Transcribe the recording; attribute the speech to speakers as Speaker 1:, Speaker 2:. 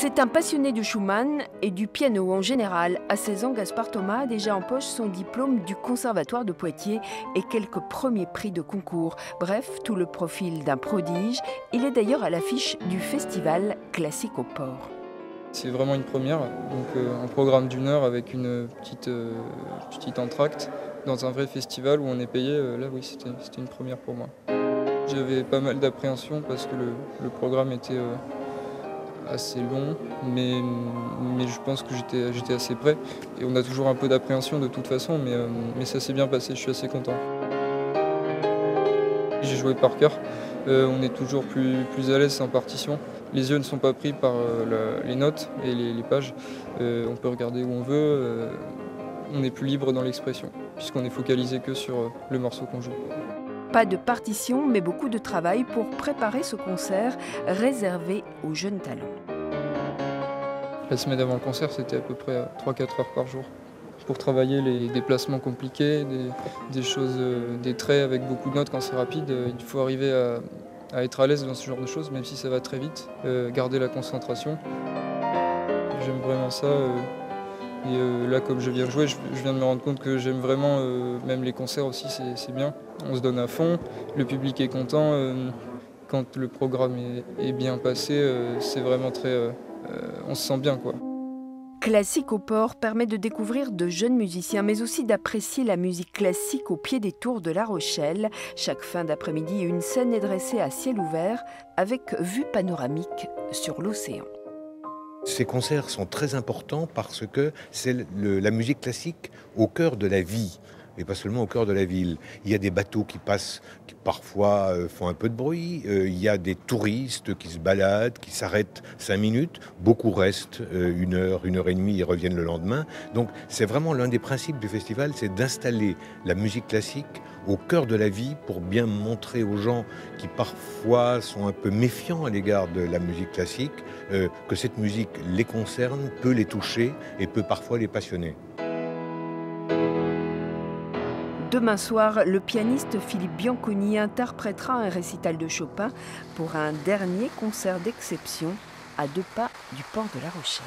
Speaker 1: C'est un passionné de Schumann et du piano en général. À 16 ans, Gaspard Thomas a déjà en poche son diplôme du Conservatoire de Poitiers et quelques premiers prix de concours. Bref, tout le profil d'un prodige. Il est d'ailleurs à l'affiche du festival Classique au Port.
Speaker 2: C'est vraiment une première, donc un programme d'1 heure avec une petite entracte dans un vrai festival où on est payé. Là oui, c'était une première pour moi. J'avais pas mal d'appréhension parce que le programme était assez long, mais je pense que j'étais assez prêt. Et on a toujours un peu d'appréhension de toute façon, mais ça s'est bien passé, je suis assez content. J'ai joué par cœur, on est toujours plus à l'aise sans partition. Les yeux ne sont pas pris par les notes et les pages. On peut regarder où on veut, on est plus libre dans l'expression, puisqu'on est focalisé que sur le morceau qu'on joue.
Speaker 1: Pas de partition, mais beaucoup de travail pour préparer ce concert réservé aux jeunes talents.
Speaker 2: La semaine avant le concert, c'était à peu près 3-4 heures par jour. Pour travailler les déplacements compliqués, des choses, des traits avec beaucoup de notes quand c'est rapide, il faut arriver à être à l'aise dans ce genre de choses, même si ça va très vite, garder la concentration. J'aime vraiment ça. Et là, comme je viens de jouer, je viens de me rendre compte que j'aime vraiment, même les concerts aussi, c'est bien. On se donne à fond, le public est content. Quand le programme est bien passé, c'est vraiment très... on se sent bien, quoi.
Speaker 1: Classique au Port permet de découvrir de jeunes musiciens, mais aussi d'apprécier la musique classique au pied des tours de La Rochelle. Chaque fin d'après-midi, une scène est dressée à ciel ouvert avec vue panoramique sur l'océan.
Speaker 3: Ces concerts sont très importants parce que c'est la musique classique au cœur de la vie. Et pas seulement au cœur de la ville. Il y a des bateaux qui passent, qui parfois font un peu de bruit. Il y a des touristes qui se baladent, qui s'arrêtent 5 minutes. Beaucoup restent 1 heure, 1 heure et demie et reviennent le lendemain. Donc c'est vraiment l'un des principes du festival, c'est d'installer la musique classique au cœur de la vie pour bien montrer aux gens qui parfois sont un peu méfiants à l'égard de la musique classique que cette musique les concerne, peut les toucher et peut parfois les passionner.
Speaker 1: Demain soir, le pianiste Philippe Bianconi interprétera un récital de Chopin pour un dernier concert d'exception à 2 pas du port de La Rochelle.